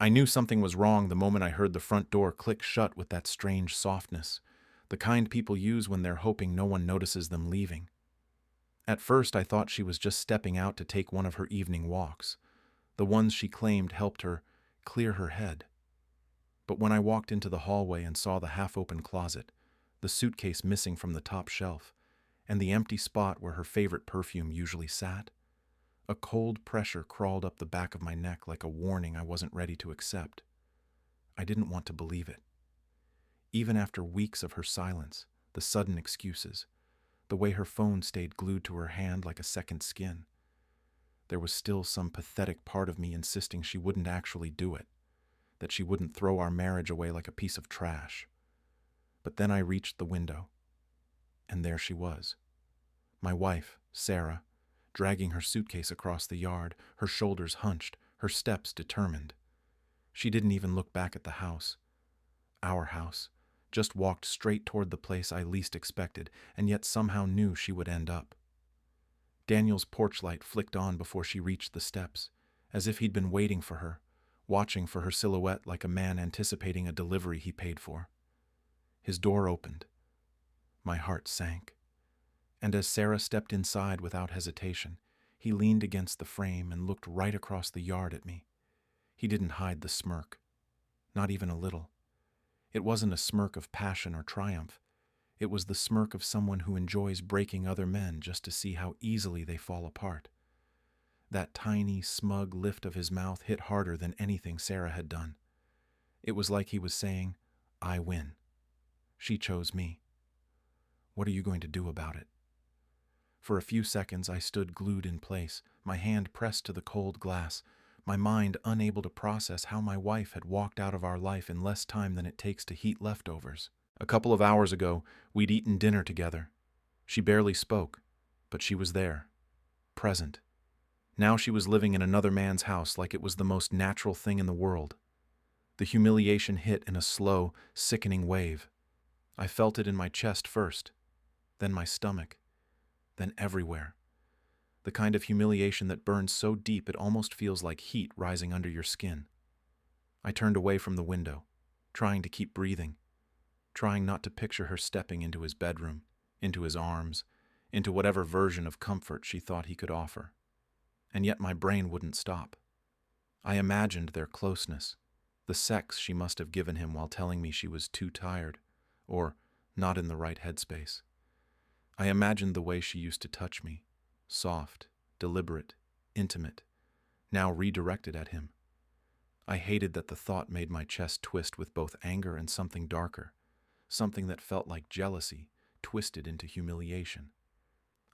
I knew something was wrong the moment I heard the front door click shut with that strange softness, the kind people use when they're hoping no one notices them leaving. At first, I thought she was just stepping out to take one of her evening walks, the ones she claimed helped her clear her head. But when I walked into the hallway and saw the half-open closet, the suitcase missing from the top shelf, and the empty spot where her favorite perfume usually sat, a cold pressure crawled up the back of my neck like a warning I wasn't ready to accept. I didn't want to believe it. Even after weeks of her silence, the sudden excuses, the way her phone stayed glued to her hand like a second skin, there was still some pathetic part of me insisting she wouldn't actually do it, that she wouldn't throw our marriage away like a piece of trash. But then I reached the window, and there she was. My wife, Sarah, dragging her suitcase across the yard, her shoulders hunched, her steps determined. She didn't even look back at the house, our house, just walked straight toward the place I least expected, and yet somehow knew she would end up. Daniel's porch light flicked on before she reached the steps, as if he'd been waiting for her, watching for her silhouette like a man anticipating a delivery he paid for. His door opened. My heart sank. And as Sarah stepped inside without hesitation, he leaned against the frame and looked right across the yard at me. He didn't hide the smirk, not even a little. It wasn't a smirk of passion or triumph. It was the smirk of someone who enjoys breaking other men just to see how easily they fall apart. That tiny, smug lift of his mouth hit harder than anything Sarah had done. It was like he was saying, "I win. She chose me. What are you going to do about it?" For a few seconds I stood glued in place, my hand pressed to the cold glass, my mind unable to process how my wife had walked out of our life in less time than it takes to heat leftovers. A couple of hours ago, we'd eaten dinner together. She barely spoke, but she was there, present. Now she was living in another man's house like it was the most natural thing in the world. The humiliation hit in a slow, sickening wave. I felt it in my chest first, then my stomach, then everywhere. The kind of humiliation that burns so deep it almost feels like heat rising under your skin. I turned away from the window, trying to keep breathing, trying not to picture her stepping into his bedroom, into his arms, into whatever version of comfort she thought he could offer. And yet my brain wouldn't stop. I imagined their closeness, the sex she must have given him while telling me she was too tired, or not in the right headspace. I imagined the way she used to touch me, soft, deliberate, intimate, now redirected at him. I hated that the thought made my chest twist with both anger and something darker, something that felt like jealousy, twisted into humiliation.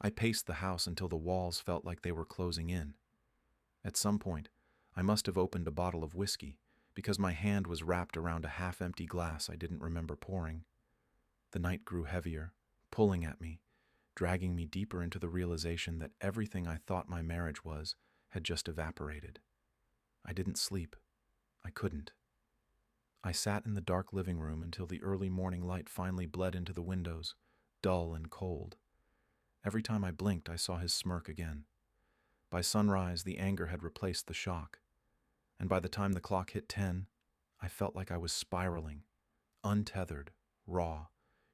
I paced the house until the walls felt like they were closing in. At some point, I must have opened a bottle of whiskey, because my hand was wrapped around a half-empty glass I didn't remember pouring. The night grew heavier, pulling at me, dragging me deeper into the realization that everything I thought my marriage was had just evaporated. I didn't sleep. I couldn't. I sat in the dark living room until the early morning light finally bled into the windows, dull and cold. Every time I blinked, I saw his smirk again. By sunrise, the anger had replaced the shock. And by the time the clock hit 10, I felt like I was spiraling, untethered, raw,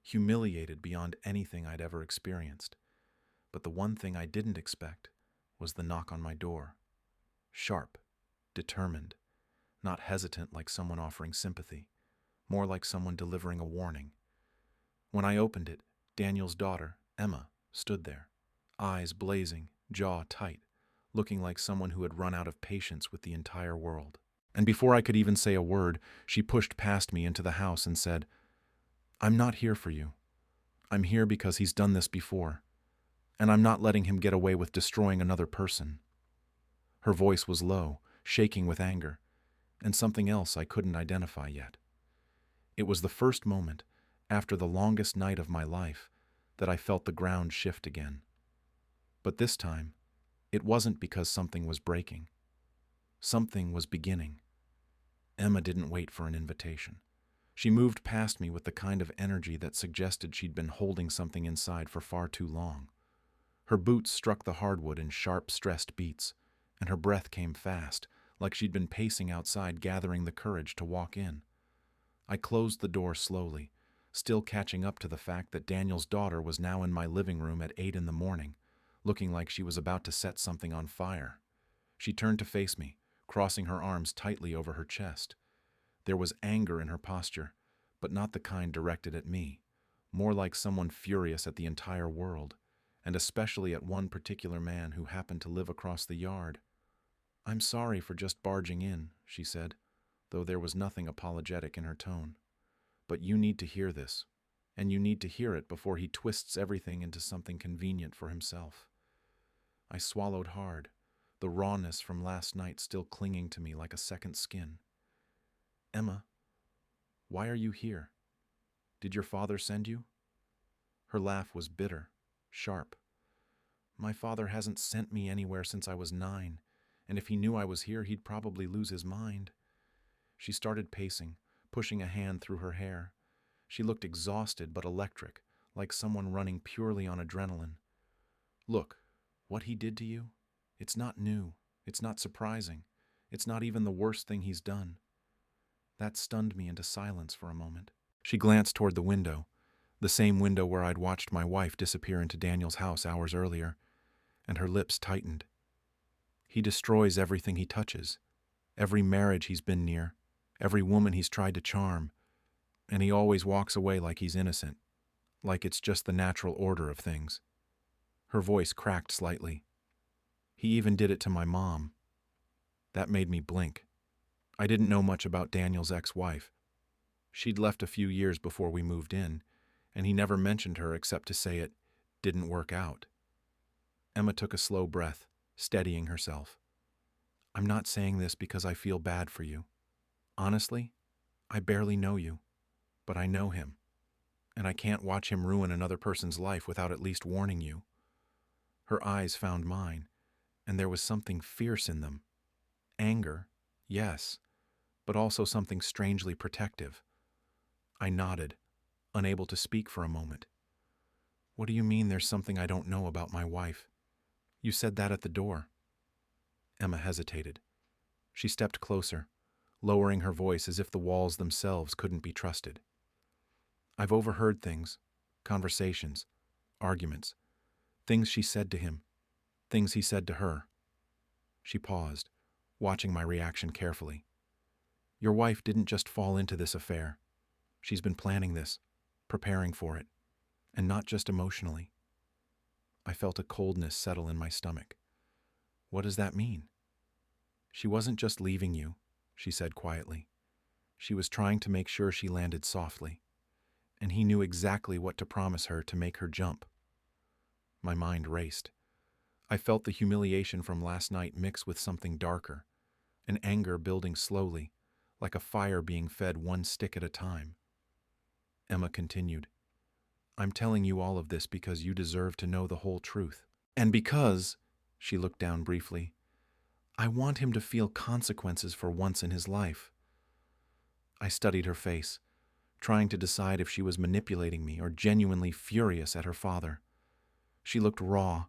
humiliated beyond anything I'd ever experienced. But the one thing I didn't expect was the knock on my door. Sharp, determined, not hesitant like someone offering sympathy, more like someone delivering a warning. When I opened it, Daniel's daughter, Emma, stood there, eyes blazing, jaw tight, looking like someone who had run out of patience with the entire world. And before I could even say a word, she pushed past me into the house and said, "I'm not here for you. I'm here because he's done this before, and I'm not letting him get away with destroying another person." Her voice was low, shaking with anger, and something else I couldn't identify yet. It was the first moment, after the longest night of my life, that I felt the ground shift again. But this time, it wasn't because something was breaking. Something was beginning. Emma didn't wait for an invitation. She moved past me with the kind of energy that suggested she'd been holding something inside for far too long. Her boots struck the hardwood in sharp, stressed beats, and her breath came fast, like she'd been pacing outside, gathering the courage to walk in. I closed the door slowly, still catching up to the fact that Daniel's daughter was now in my living room at 8 in the morning, looking like she was about to set something on fire. She turned to face me, crossing her arms tightly over her chest. There was anger in her posture, but not the kind directed at me, more like someone furious at the entire world, and especially at one particular man who happened to live across the yard. "I'm sorry for just barging in," she said, though there was nothing apologetic in her tone. "But you need to hear this, and you need to hear it before he twists everything into something convenient for himself." I swallowed hard, the rawness from last night still clinging to me like a second skin. "Emma, why are you here? Did your father send you?" Her laugh was bitter, sharp. "My father hasn't sent me anywhere since I was 9, and if he knew I was here, he'd probably lose his mind." She started pacing, pushing a hand through her hair. She looked exhausted but electric, like someone running purely on adrenaline. "Look, what he did to you? It's not new. It's not surprising. It's not even the worst thing he's done." That stunned me into silence for a moment. She glanced toward the window, the same window where I'd watched my wife disappear into Daniel's house hours earlier, and her lips tightened. "He destroys everything he touches, every marriage he's been near, every woman he's tried to charm, and he always walks away like he's innocent, like it's just the natural order of things." Her voice cracked slightly. "He even did it to my mom." That made me blink. I didn't know much about Daniel's ex-wife. She'd left a few years before we moved in, and he never mentioned her except to say it didn't work out. Emma took a slow breath, steadying herself. "I'm not saying this because I feel bad for you. Honestly, I barely know you, but I know him, and I can't watch him ruin another person's life without at least warning you." Her eyes found mine, and there was something fierce in them. Anger, yes, but also something strangely protective. I nodded, unable to speak for a moment. "What do you mean there's something I don't know about my wife? You said that at the door." Emma hesitated. She stepped closer, lowering her voice as if the walls themselves couldn't be trusted. "I've overheard things, conversations, arguments, things she said to him, things he said to her." She paused, watching my reaction carefully. "Your wife didn't just fall into this affair. She's been planning this, preparing for it, and not just emotionally." I felt a coldness settle in my stomach. "What does that mean?" "She wasn't just leaving you," she said quietly. "She was trying to make sure she landed softly, and he knew exactly what to promise her to make her jump." My mind raced. I felt the humiliation from last night mix with something darker, an anger building slowly, like a fire being fed one stick at a time. Emma continued, "I'm telling you all of this because you deserve to know the whole truth. And because," she looked down briefly, "I want him to feel consequences for once in his life." I studied her face, trying to decide if she was manipulating me or genuinely furious at her father. She looked raw,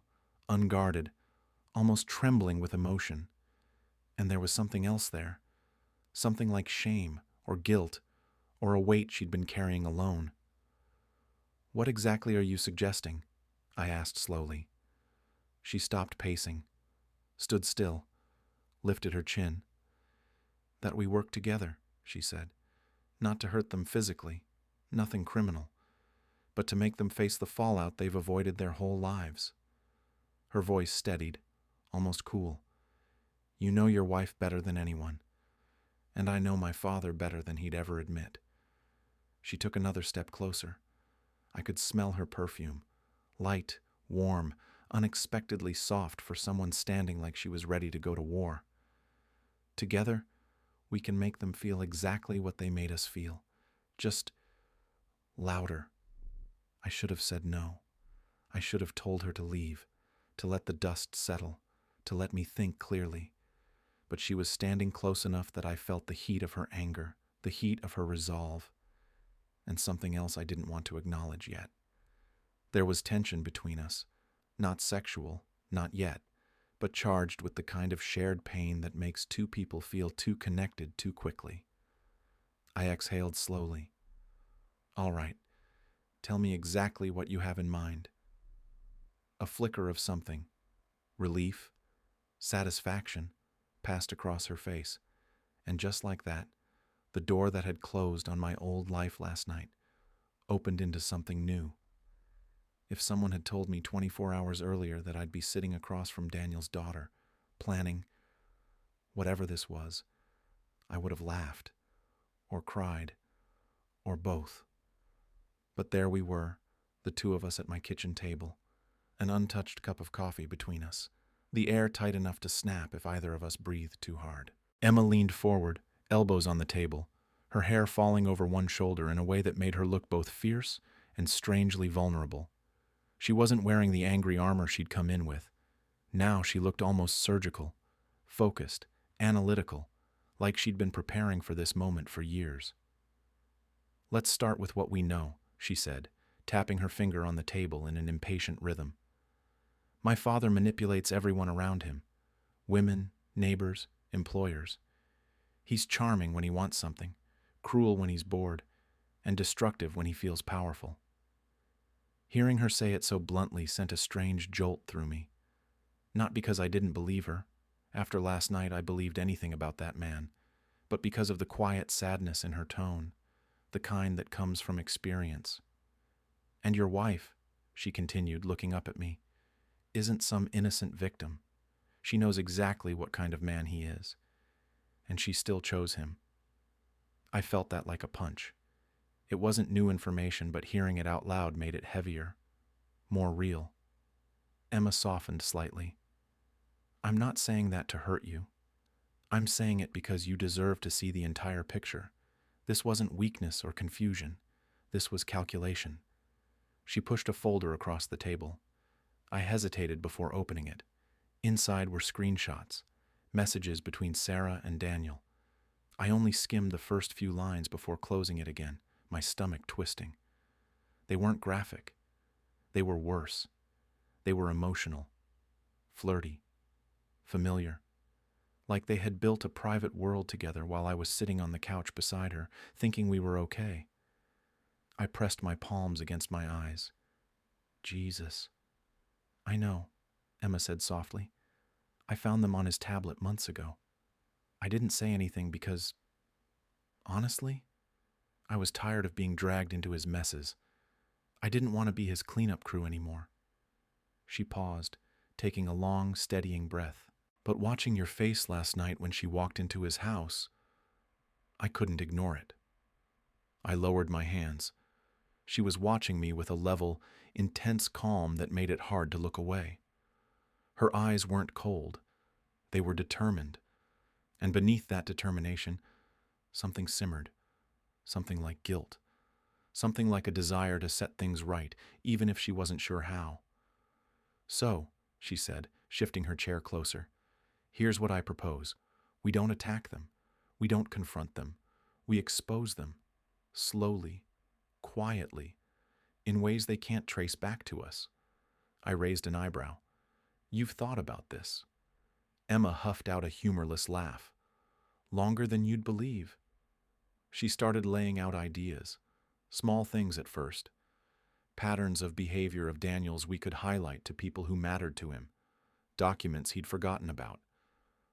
unguarded, almost trembling with emotion. And there was something else there, something like shame or guilt or a weight she'd been carrying alone. "What exactly are you suggesting?" I asked slowly. She stopped pacing, stood still, lifted her chin. "That we work together," she said, "not to hurt them physically, nothing criminal, but to make them face the fallout they've avoided their whole lives." Her voice steadied, almost cool. "You know your wife better than anyone, and I know my father better than he'd ever admit." She took another step closer. I could smell her perfume, light, warm, unexpectedly soft for someone standing like she was ready to go to war. "Together, we can make them feel exactly what they made us feel, just louder." I should have said no. I should have told her to leave, to let the dust settle, to let me think clearly. But she was standing close enough that I felt the heat of her anger, the heat of her resolve, and something else I didn't want to acknowledge yet. There was tension between us, not sexual, not yet, but charged with the kind of shared pain that makes two people feel too connected too quickly. I exhaled slowly. All right, tell me exactly what you have in mind. A flicker of something, relief, satisfaction, passed across her face, and just like that, the door that had closed on my old life last night opened into something new. If someone had told me 24 hours earlier that I'd be sitting across from Daniel's daughter, planning whatever this was, I would have laughed, or cried, or both. But there we were, the two of us at my kitchen table, an untouched cup of coffee between us, the air tight enough to snap if either of us breathed too hard. Emma leaned forward, elbows on the table, her hair falling over one shoulder in a way that made her look both fierce and strangely vulnerable. She wasn't wearing the angry armor she'd come in with. Now she looked almost surgical, focused, analytical, like she'd been preparing for this moment for years. "Let's start with what we know," she said, tapping her finger on the table in an impatient rhythm. "My father manipulates everyone around him. Women, neighbors, employers. He's charming when he wants something, cruel when he's bored, and destructive when he feels powerful." Hearing her say it so bluntly sent a strange jolt through me. Not because I didn't believe her. After last night I believed anything about that man, but because of the quiet sadness in her tone, the kind that comes from experience. "And your wife," she continued, looking up at me, "isn't some innocent victim. She knows exactly what kind of man he is, and she still chose him." I felt that like a punch. It wasn't new information, but hearing it out loud made it heavier, more real. Emma softened slightly. "I'm not saying that to hurt you. I'm saying it because you deserve to see the entire picture. This wasn't weakness or confusion. This was calculation." She pushed a folder across the table. I hesitated before opening it. Inside were screenshots, messages between Sarah and Daniel. I only skimmed the first few lines before closing it again, my stomach twisting. They weren't graphic. They were worse. They were emotional, flirty, familiar. Like they had built a private world together while I was sitting on the couch beside her, thinking we were okay. I pressed my palms against my eyes. "Jesus." "I know," Emma said softly. "I found them on his tablet months ago. I didn't say anything because, honestly, I was tired of being dragged into his messes. I didn't want to be his cleanup crew anymore." She paused, taking a long, steadying breath. "But watching your face last night when she walked into his house, I couldn't ignore it." I lowered my hands. She was watching me with a level, intense calm that made it hard to look away. Her eyes weren't cold. They were determined. And beneath that determination, something simmered. Something like guilt. Something like a desire to set things right, even if she wasn't sure how. "So," she said, shifting her chair closer, "here's what I propose. We don't attack them. We don't confront them. We expose them. Slowly. Quietly. In ways they can't trace back to us." I raised an eyebrow. "You've thought about this." Emma huffed out a humorless laugh. "Longer than you'd believe." She started laying out ideas. Small things at first. Patterns of behavior of Daniel's we could highlight to people who mattered to him. Documents he'd forgotten about.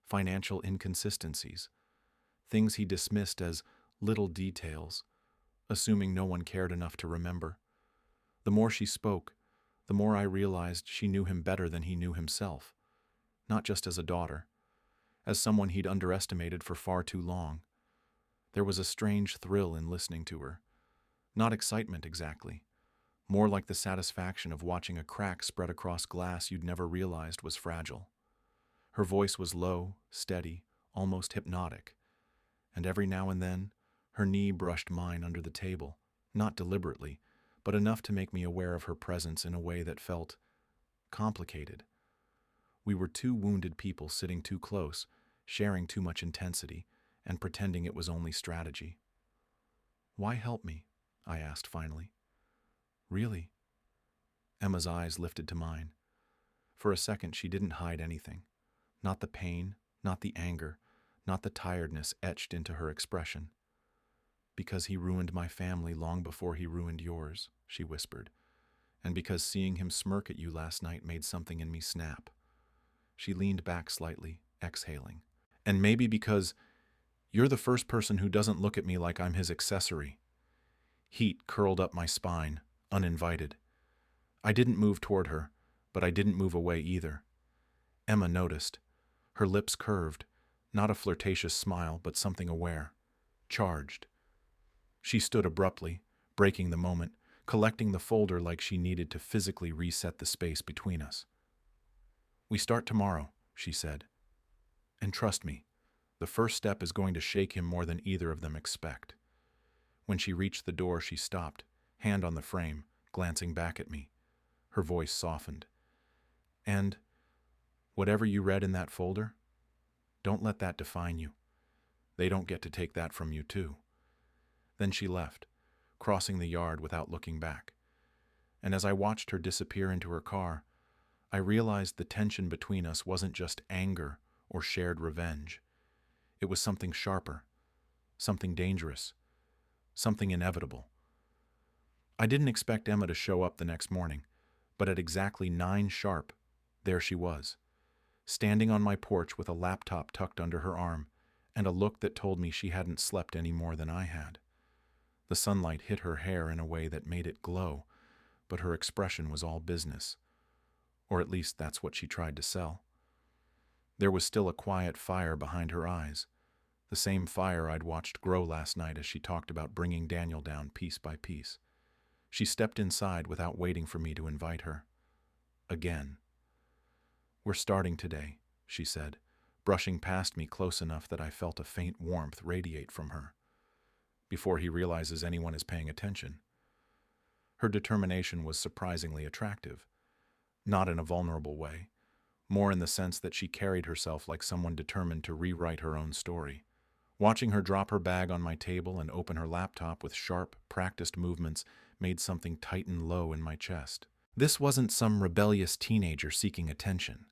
Financial inconsistencies. Things he dismissed as little details, assuming no one cared enough to remember. The more she spoke, the more I realized she knew him better than he knew himself. Not just as a daughter. As someone he'd underestimated for far too long. There was a strange thrill in listening to her. Not excitement exactly. More like the satisfaction of watching a crack spread across glass you'd never realized was fragile. Her voice was low, steady, almost hypnotic. And every now and then, her knee brushed mine under the table, not deliberately, but enough to make me aware of her presence in a way that felt complicated. We were two wounded people sitting too close, sharing too much intensity, and pretending it was only strategy. "Why help me?" I asked finally. "Really?" Emma's eyes lifted to mine. For a second, she didn't hide anything. Not the pain, not the anger, not the tiredness etched into her expression. "Because he ruined my family long before he ruined yours," she whispered. "And because seeing him smirk at you last night made something in me snap." She leaned back slightly, exhaling. "And maybe because you're the first person who doesn't look at me like I'm his accessory." Heat curled up my spine, uninvited. I didn't move toward her, but I didn't move away either. Emma noticed. Her lips curved, not a flirtatious smile, but something aware, charged. She stood abruptly, breaking the moment, collecting the folder like she needed to physically reset the space between us. "We start tomorrow," she said. "And trust me, the first step is going to shake him more than either of them expect." When she reached the door, she stopped, hand on the frame, glancing back at me. Her voice softened. "And whatever you read in that folder, don't let that define you. They don't get to take that from you, too." Then she left, crossing the yard without looking back. And as I watched her disappear into her car, I realized the tension between us wasn't just anger or shared revenge. It was something sharper, something dangerous, something inevitable. I didn't expect Emma to show up the next morning, but at exactly 9 sharp, there she was, standing on my porch with a laptop tucked under her arm and a look that told me she hadn't slept any more than I had. The sunlight hit her hair in a way that made it glow, but her expression was all business. Or at least that's what she tried to sell. There was still a quiet fire behind her eyes, the same fire I'd watched grow last night as she talked about bringing Daniel down piece by piece. She stepped inside without waiting for me to invite her. Again. "We're starting today," she said, brushing past me close enough that I felt a faint warmth radiate from her. "Before he realizes anyone is paying attention." Her determination was surprisingly attractive. Not in a vulnerable way, more in the sense that she carried herself like someone determined to rewrite her own story. Watching her drop her bag on my table and open her laptop with sharp, practiced movements made something tighten low in my chest. This wasn't some rebellious teenager seeking attention.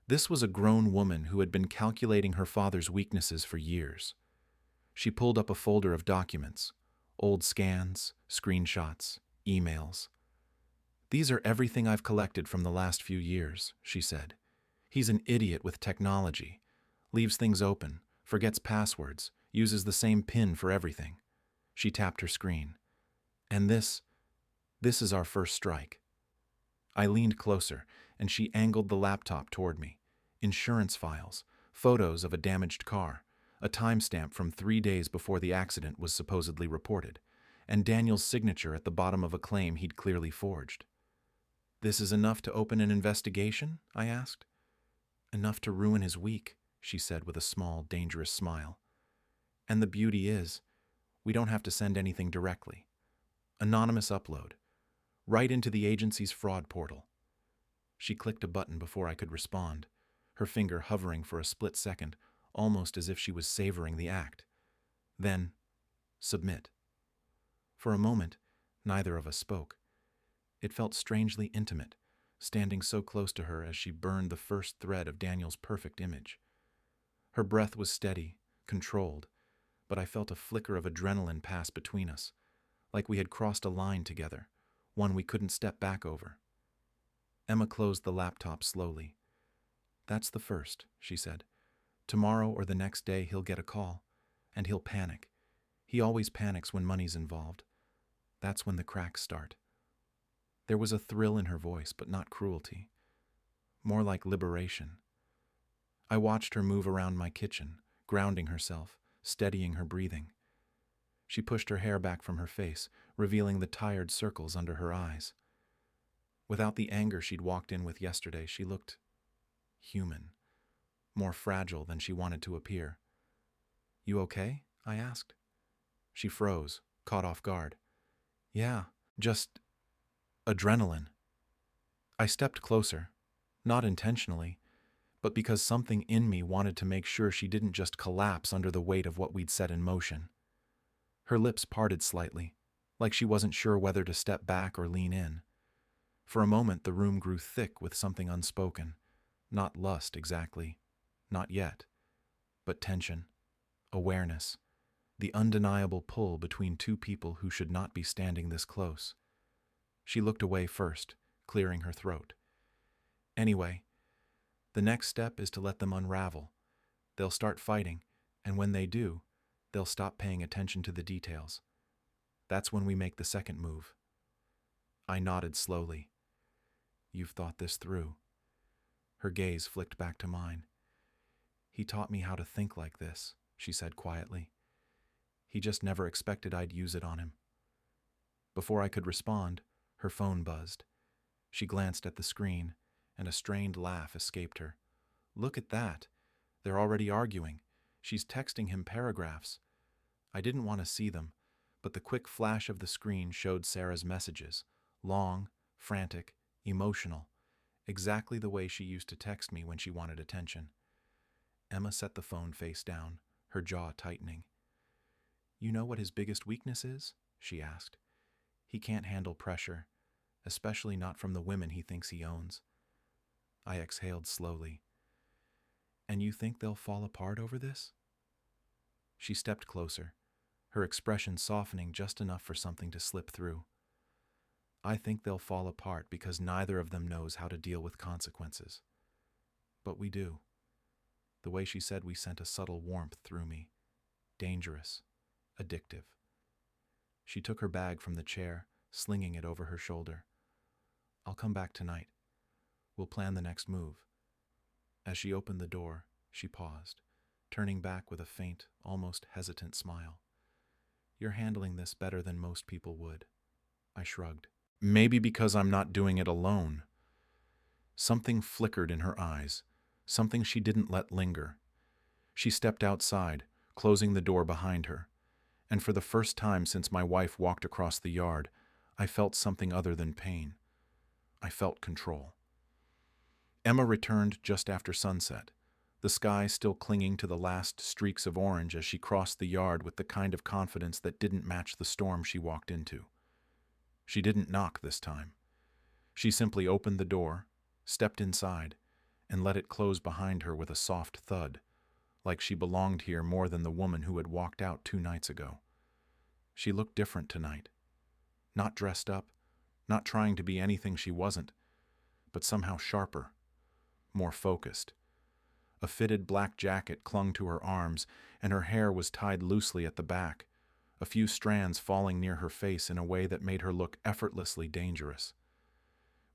This was a grown woman who had been calculating her father's weaknesses for years. She pulled up a folder of documents, old scans, screenshots, emails. "These are everything I've collected from the last few years," she said. "He's an idiot with technology. Leaves things open, forgets passwords, uses the same PIN for everything." She tapped her screen. "And this is our first strike." I leaned closer, and she angled the laptop toward me. Insurance files, photos of a damaged car, a timestamp from 3 days before the accident was supposedly reported, and Daniel's signature at the bottom of a claim he'd clearly forged. "This is enough to open an investigation?" I asked. "Enough to ruin his week," she said with a small, dangerous smile. "And the beauty is, we don't have to send anything directly. Anonymous upload, right into the agency's fraud portal." She clicked a button before I could respond, her finger hovering for a split second, almost as if she was savoring the act. Then, "Submit." For a moment, neither of us spoke. It felt strangely intimate, standing so close to her as she burned the first thread of Daniel's perfect image. Her breath was steady, controlled, but I felt a flicker of adrenaline pass between us, like we had crossed a line together, one we couldn't step back over. Emma closed the laptop slowly. "That's the first," she said. "Tomorrow or the next day he'll get a call, and he'll panic. He always panics when money's involved. That's when the cracks start." There was a thrill in her voice, but not cruelty. More like liberation. I watched her move around my kitchen, grounding herself, steadying her breathing. She pushed her hair back from her face, revealing the tired circles under her eyes. Without the anger she'd walked in with yesterday, she looked human, more fragile than she wanted to appear. "You okay?" I asked. She froze, caught off guard. "Yeah, just adrenaline." I stepped closer, not intentionally, but because something in me wanted to make sure she didn't just collapse under the weight of what we'd set in motion. Her lips parted slightly, like she wasn't sure whether to step back or lean in. For a moment the room grew thick with something unspoken, not lust exactly, Not yet. But tension, awareness, the undeniable pull between two people who should not be standing this close. She looked away first, clearing her throat. Anyway, the next step is to let them unravel. They'll start fighting, and when they do, they'll stop paying attention to the details. That's when we make the second move. I nodded slowly. You've thought this through. Her gaze flicked back to mine. He taught me how to think like this, she said quietly. He just never expected I'd use it on him. Before I could respond, her phone buzzed. She glanced at the screen, and a strained laugh escaped her. Look at that. They're already arguing. She's texting him paragraphs. I didn't want to see them, but the quick flash of the screen showed Sarah's messages. Long, frantic, emotional. Exactly the way she used to text me when she wanted attention. Emma set the phone face down, her jaw tightening. You know what his biggest weakness is? She asked. He can't handle pressure, especially not from the women he thinks he owns. I exhaled slowly. And you think they'll fall apart over this? She stepped closer, her expression softening just enough for something to slip through. I think they'll fall apart because neither of them knows how to deal with consequences. But we do. The way she said we sent a subtle warmth through me. Dangerous. Addictive. She took her bag from the chair, slinging it over her shoulder. I'll come back tonight. We'll plan the next move. As she opened the door, she paused, turning back with a faint, almost hesitant smile. You're handling this better than most people would. I shrugged. Maybe because I'm not doing it alone. Something flickered in her eyes, something she didn't let linger. She stepped outside, closing the door behind her. And for the first time since my wife walked across the yard, I felt something other than pain. I felt control. Emma returned just after sunset, the sky still clinging to the last streaks of orange as she crossed the yard with the kind of confidence that didn't match the storm she walked into. She didn't knock this time. She simply opened the door, stepped inside, and let it close behind her with a soft thud, like she belonged here more than the woman who had walked out 2 nights ago. She looked different tonight. Not dressed up, not trying to be anything she wasn't, but somehow sharper, more focused. A fitted black jacket clung to her arms, and her hair was tied loosely at the back, a few strands falling near her face in a way that made her look effortlessly dangerous.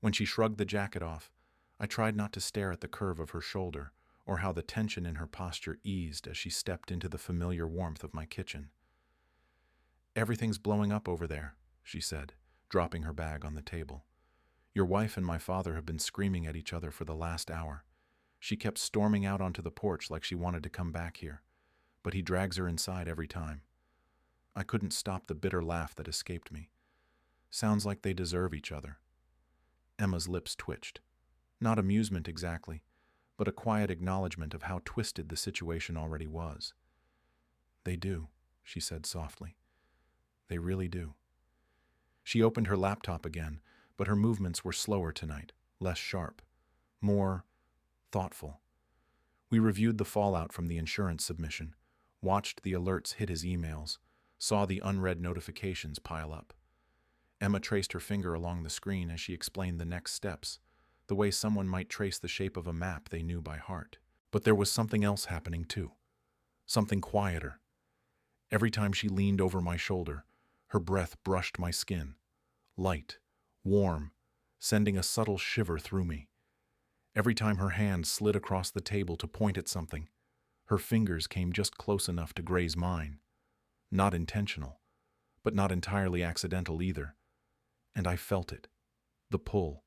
When she shrugged the jacket off, I tried not to stare at the curve of her shoulder, or how the tension in her posture eased as she stepped into the familiar warmth of my kitchen. Everything's blowing up over there, she said, dropping her bag on the table. Your wife and my father have been screaming at each other for the last hour. She kept storming out onto the porch like she wanted to come back here, but he drags her inside every time. I couldn't stop the bitter laugh that escaped me. Sounds like they deserve each other. Emma's lips twitched. Not amusement exactly, but a quiet acknowledgement of how twisted the situation already was. They do, she said softly. They really do. She opened her laptop again, but her movements were slower tonight, less sharp, more thoughtful. We reviewed the fallout from the insurance submission, watched the alerts hit his emails, saw the unread notifications pile up. Emma traced her finger along the screen as she explained the next steps, the way someone might trace the shape of a map they knew by heart. But there was something else happening too, something quieter. Every time she leaned over my shoulder, her breath brushed my skin, light, warm, sending a subtle shiver through me. Every time her hand slid across the table to point at something, her fingers came just close enough to graze mine. Not intentional, but not entirely accidental either. And I felt it. The pull.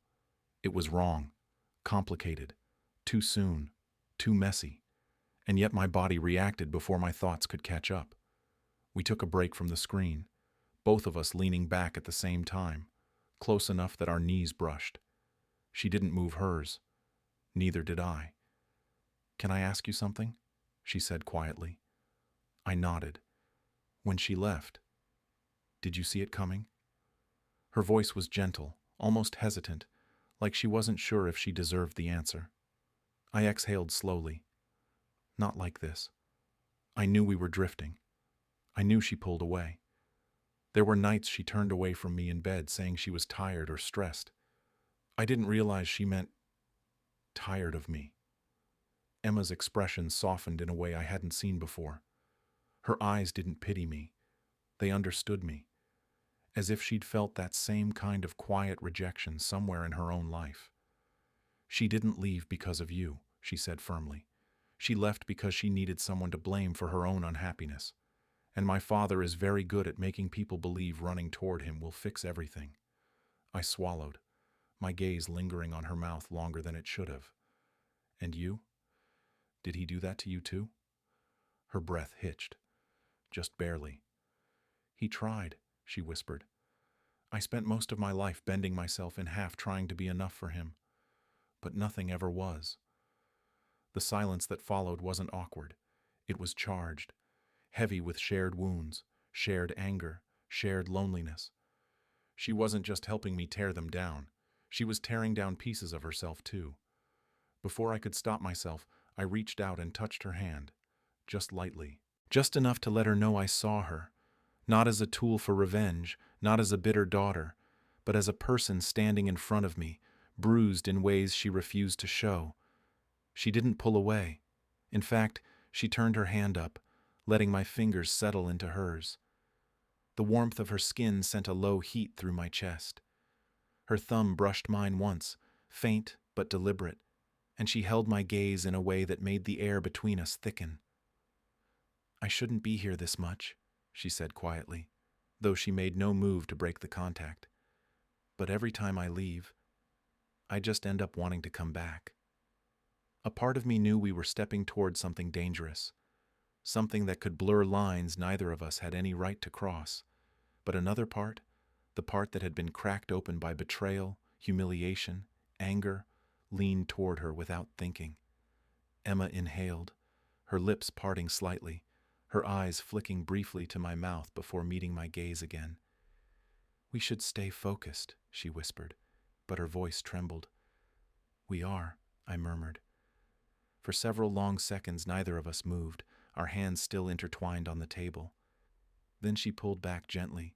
It was wrong, complicated, too soon, too messy. And yet my body reacted before my thoughts could catch up. We took a break from the screen, both of us leaning back at the same time, close enough that our knees brushed. She didn't move hers. Neither did I. Can I ask you something? She said quietly. I nodded. When she left, did you see it coming? Her voice was gentle, almost hesitant, like she wasn't sure if she deserved the answer. I exhaled slowly. Not like this. I knew we were drifting. I knew she pulled away. There were nights she turned away from me in bed saying she was tired or stressed. I didn't realize she meant tired of me. Emma's expression softened in a way I hadn't seen before. Her eyes didn't pity me. They understood me, as if she'd felt that same kind of quiet rejection somewhere in her own life. She didn't leave because of you, she said firmly. She left because she needed someone to blame for her own unhappiness. And my father is very good at making people believe running toward him will fix everything. I swallowed, my gaze lingering on her mouth longer than it should have. And you? Did he do that to you too? Her breath hitched, just barely. He tried, she whispered. I spent most of my life bending myself in half trying to be enough for him. But nothing ever was. The silence that followed wasn't awkward. It was charged, heavy with shared wounds, shared anger, shared loneliness. She wasn't just helping me tear them down. She was tearing down pieces of herself too. Before I could stop myself, I reached out and touched her hand, just lightly. Just enough to let her know I saw her, not as a tool for revenge, not as a bitter daughter, but as a person standing in front of me, bruised in ways she refused to show. She didn't pull away. In fact, she turned her hand up, letting my fingers settle into hers. The warmth of her skin sent a low heat through my chest. Her thumb brushed mine once, faint but deliberate, and she held my gaze in a way that made the air between us thicken. I shouldn't be here this much, she said quietly, though she made no move to break the contact. But every time I leave, I just end up wanting to come back. A part of me knew we were stepping toward something dangerous, something that could blur lines neither of us had any right to cross. But another part, the part that had been cracked open by betrayal, humiliation, anger, leaned toward her without thinking. Emma inhaled, her lips parting slightly, her eyes flicking briefly to my mouth before meeting my gaze again. We should stay focused, she whispered, but her voice trembled. We are, I murmured. For several long seconds neither of us moved, our hands still intertwined on the table. Then she pulled back gently,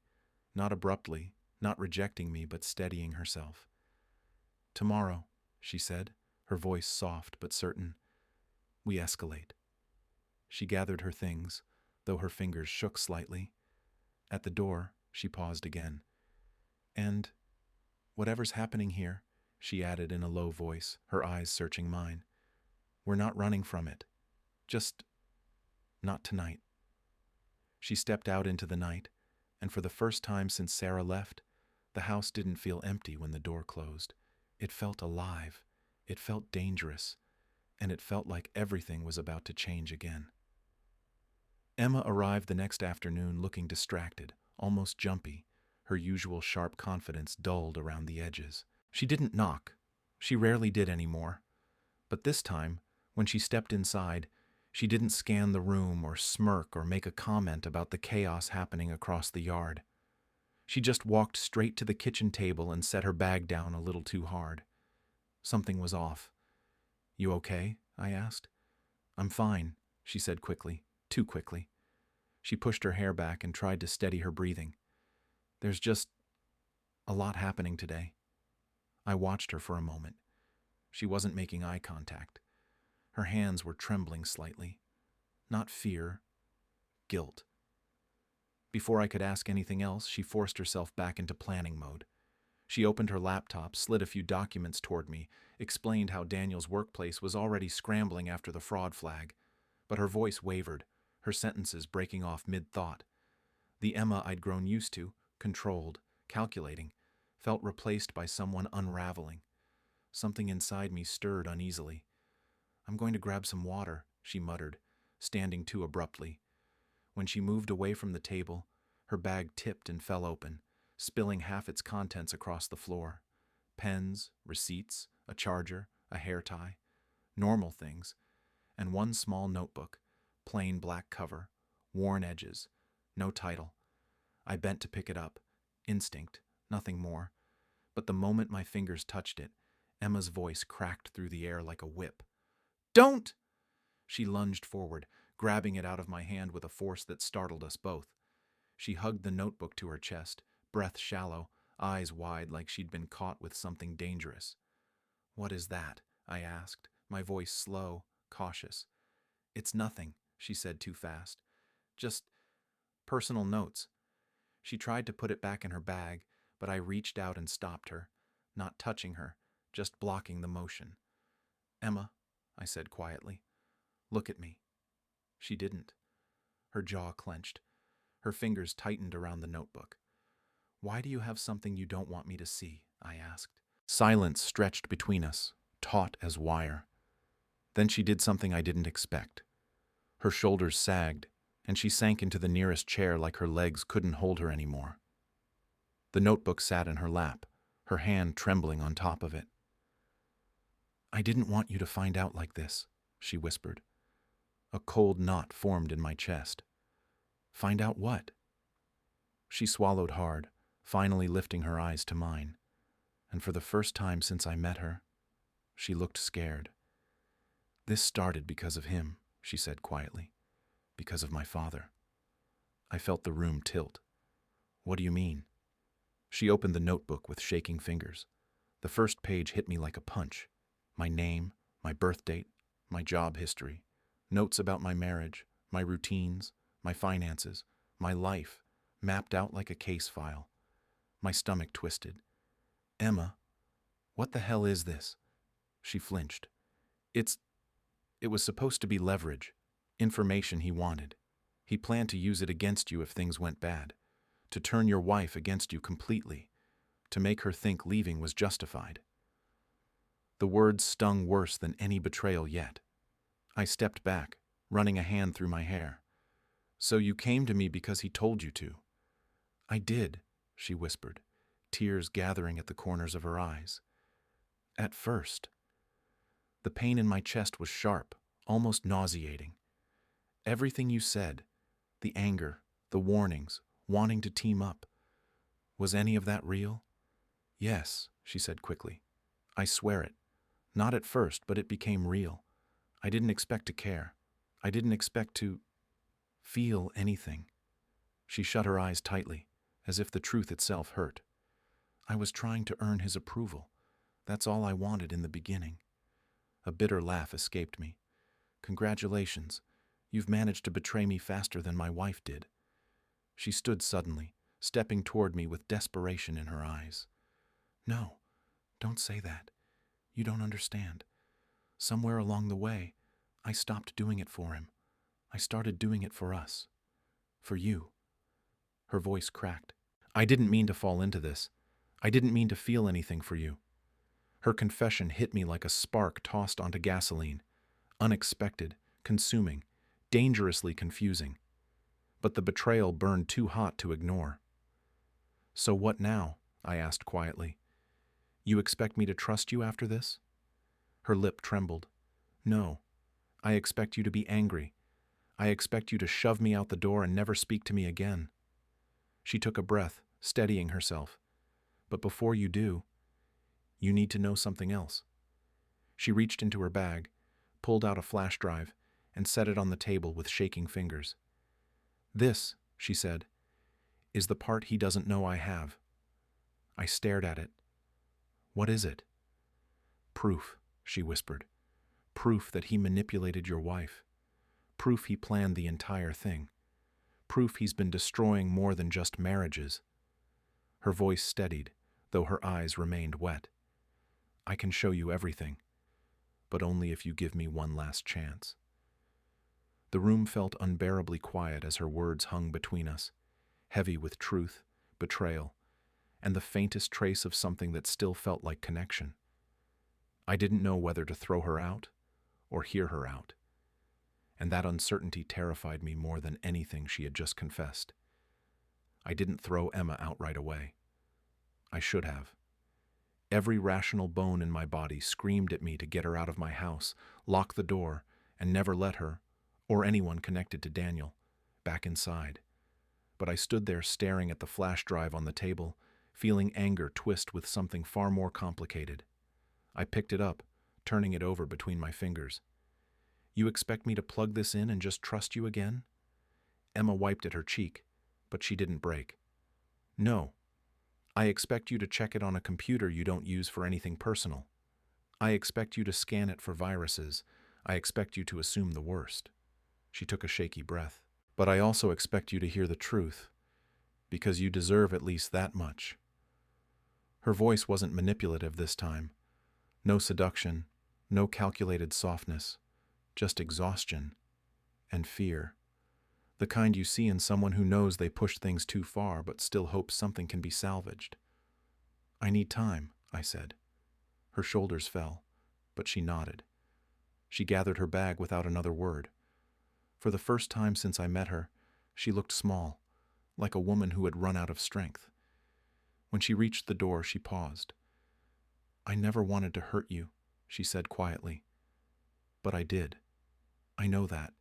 not abruptly, not rejecting me, but steadying herself. Tomorrow, she said, her voice soft but certain, we escalate. She gathered her things, though her fingers shook slightly. At the door, she paused again. And whatever's happening here, she added in a low voice, her eyes searching mine, we're not running from it. Just not tonight. She stepped out into the night, and for the first time since Sarah left, the house didn't feel empty when the door closed. It felt alive, it felt dangerous, and it felt like everything was about to change again. Emma arrived the next afternoon looking distracted, almost jumpy, her usual sharp confidence dulled around the edges. She didn't knock. She rarely did anymore. But this time, when she stepped inside, she didn't scan the room or smirk or make a comment about the chaos happening across the yard. She just walked straight to the kitchen table and set her bag down a little too hard. Something was off. You okay? I asked. I'm fine, she said quickly, too quickly. She pushed her hair back and tried to steady her breathing. There's just a lot happening today. I watched her for a moment. She wasn't making eye contact. Her hands were trembling slightly. Not fear, guilt. Before I could ask anything else, she forced herself back into planning mode. She opened her laptop, slid a few documents toward me, explained how Daniel's workplace was already scrambling after the fraud flag. But her voice wavered, her sentences breaking off mid-thought. The Emma I'd grown used to, controlled, calculating, felt replaced by someone unraveling. Something inside me stirred uneasily. I'm going to grab some water, she muttered, standing too abruptly. When she moved away from the table, her bag tipped and fell open, spilling half its contents across the floor. Pens, receipts, a charger, a hair tie, normal things, and one small notebook, plain black cover, worn edges, no title. I bent to pick it up, instinct, nothing more. But the moment my fingers touched it, Emma's voice cracked through the air like a whip. Don't! She lunged forward, grabbing it out of my hand with a force that startled us both. She hugged the notebook to her chest, breath shallow, eyes wide like she'd been caught with something dangerous. "What is that?" I asked, my voice slow, cautious. "It's nothing," she said too fast. "Just personal notes." She tried to put it back in her bag, but I reached out and stopped her, not touching her, just blocking the motion. "Emma," I said quietly, "look at me." She didn't. Her jaw clenched. Her fingers tightened around the notebook. "Why do you have something you don't want me to see?" I asked. Silence stretched between us, taut as wire. Then she did something I didn't expect. Her shoulders sagged, and she sank into the nearest chair like her legs couldn't hold her anymore. The notebook sat in her lap, her hand trembling on top of it. "I didn't want you to find out like this," she whispered. A cold knot formed in my chest. "Find out what?" She swallowed hard, finally lifting her eyes to mine. And for the first time since I met her, she looked scared. "This started because of him," she said quietly. "Because of my father." I felt the room tilt. "What do you mean?" She opened the notebook with shaking fingers. The first page hit me like a punch. My name, my birth date, my job history, notes about my marriage, my routines, my finances, my life, mapped out like a case file. My stomach twisted. "Emma, what the hell is this?" She flinched. It was supposed to be leverage, information he wanted. He planned to use it against you if things went bad, to turn your wife against you completely, to make her think leaving was justified. The words stung worse than any betrayal yet. I stepped back, running a hand through my hair. "So you came to me because he told you to?" "I did," she whispered, tears gathering at the corners of her eyes. "At first." The pain in my chest was sharp, almost nauseating. "Everything you said, the anger, the warnings, wanting to team up, was any of that real?" "Yes," she said quickly. "I swear it. Not at first, but it became real. I didn't expect to care. I didn't expect to feel anything." She shut her eyes tightly, as if the truth itself hurt. "I was trying to earn his approval. That's all I wanted in the beginning." A bitter laugh escaped me. "Congratulations. You've managed to betray me faster than my wife did." She stood suddenly, stepping toward me with desperation in her eyes. "No, don't say that. You don't understand. Somewhere along the way, I stopped doing it for him. I started doing it for us. For you." Her voice cracked. "I didn't mean to fall into this. I didn't mean to feel anything for you." Her confession hit me like a spark tossed onto gasoline. Unexpected, consuming, dangerously confusing. But the betrayal burned too hot to ignore. "So what now?" I asked quietly. "You expect me to trust you after this?" Her lip trembled. "No. I expect you to be angry. I expect you to shove me out the door and never speak to me again." She took a breath, steadying herself. "But before you do, you need to know something else." She reached into her bag, pulled out a flash drive, and set it on the table with shaking fingers. "This," she said, "is the part he doesn't know I have." I stared at it. "What is it?" "Proof," she whispered. "Proof that he manipulated your wife. Proof he planned the entire thing. Proof he's been destroying more than just marriages." Her voice steadied, though her eyes remained wet. "I can show you everything, but only if you give me one last chance." The room felt unbearably quiet as her words hung between us, heavy with truth, betrayal, and the faintest trace of something that still felt like connection. I didn't know whether to throw her out or hear her out, and that uncertainty terrified me more than anything she had just confessed. I didn't throw Emma out right away. I should have. Every rational bone in my body screamed at me to get her out of my house, lock the door, and never let her, or anyone connected to Daniel, back inside. But I stood there staring at the flash drive on the table, feeling anger twist with something far more complicated. I picked it up, turning it over between my fingers. You expect me to plug this in and just trust you again? Emma wiped at her cheek, but she didn't break. No. I expect you to check it on a computer you don't use for anything personal. I expect you to scan it for viruses. I expect you to assume the worst. She took a shaky breath. But I also expect you to hear the truth, because you deserve at least that much. Her voice wasn't manipulative this time. No seduction, no calculated softness, just exhaustion and fear. The kind you see in someone who knows they pushed things too far but still hopes something can be salvaged. I need time, I said. Her shoulders fell, but she nodded. She gathered her bag without another word. For the first time since I met her, she looked small, like a woman who had run out of strength. When she reached the door, she paused. I never wanted to hurt you, she said quietly. But I did. I know that.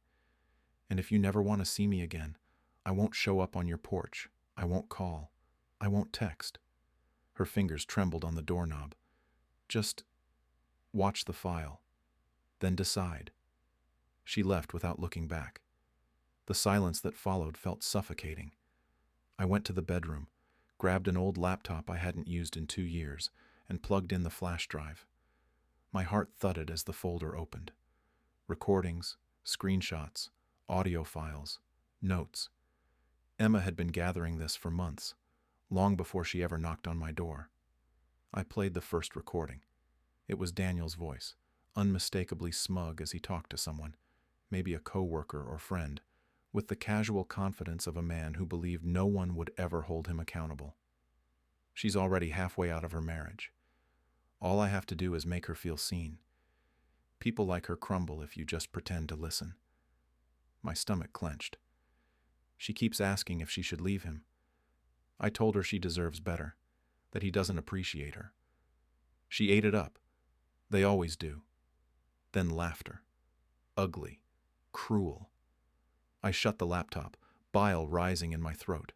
And if you never want to see me again, I won't show up on your porch. I won't call. I won't text. Her fingers trembled on the doorknob. Just watch the file, then decide. She left without looking back. The silence that followed felt suffocating. I went to the bedroom, grabbed an old laptop I hadn't used in 2 years, and plugged in the flash drive. My heart thudded as the folder opened. Recordings, screenshots, audio files, notes. Emma had been gathering this for months, long before she ever knocked on my door. I played the first recording. It was Daniel's voice, unmistakably smug as he talked to someone, maybe a coworker or friend, with the casual confidence of a man who believed no one would ever hold him accountable. She's already halfway out of her marriage. All I have to do is make her feel seen. People like her crumble if you just pretend to listen. My stomach clenched. She keeps asking if she should leave him. I told her she deserves better, that he doesn't appreciate her. She ate it up. They always do. Then laughter. Ugly. Cruel. I shut the laptop, bile rising in my throat.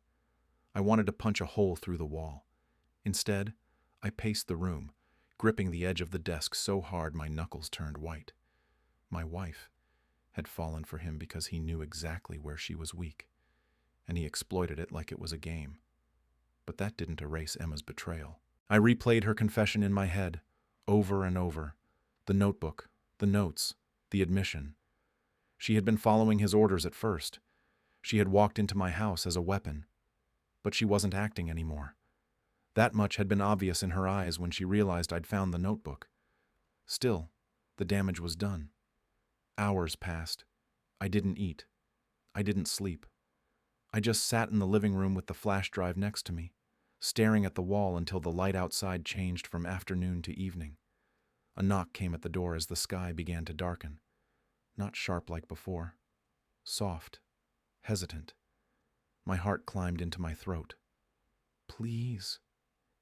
I wanted to punch a hole through the wall. Instead, I paced the room, gripping the edge of the desk so hard my knuckles turned white. My wife had fallen for him because he knew exactly where she was weak, and he exploited it like it was a game. But that didn't erase Emma's betrayal. I replayed her confession in my head, over and over. The notebook, the notes, the admission. She had been following his orders at first. She had walked into my house as a weapon. But she wasn't acting anymore. That much had been obvious in her eyes when she realized I'd found the notebook. Still, the damage was done. Hours passed. I didn't eat. I didn't sleep. I just sat in the living room with the flash drive next to me, staring at the wall until the light outside changed from afternoon to evening. A knock came at the door as the sky began to darken. Not sharp like before. Soft. Hesitant. My heart climbed into my throat. Please,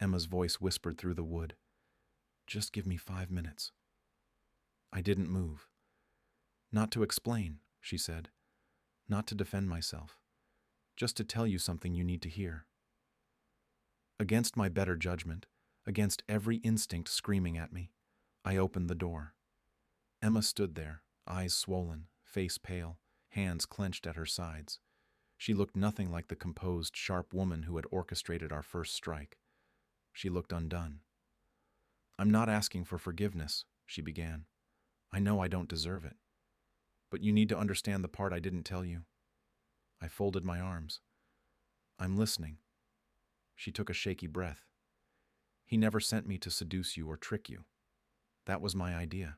Emma's voice whispered through the wood. Just give me 5 minutes. I didn't move. Not to explain, she said. Not to defend myself. Just to tell you something you need to hear. Against my better judgment, against every instinct screaming at me, I opened the door. Emma stood there, eyes swollen, face pale, hands clenched at her sides. She looked nothing like the composed, sharp woman who had orchestrated our first strike. She looked undone. I'm not asking for forgiveness, she began. I know I don't deserve it. But you need to understand the part I didn't tell you. I folded my arms. I'm listening. She took a shaky breath. He never sent me to seduce you or trick you. That was my idea.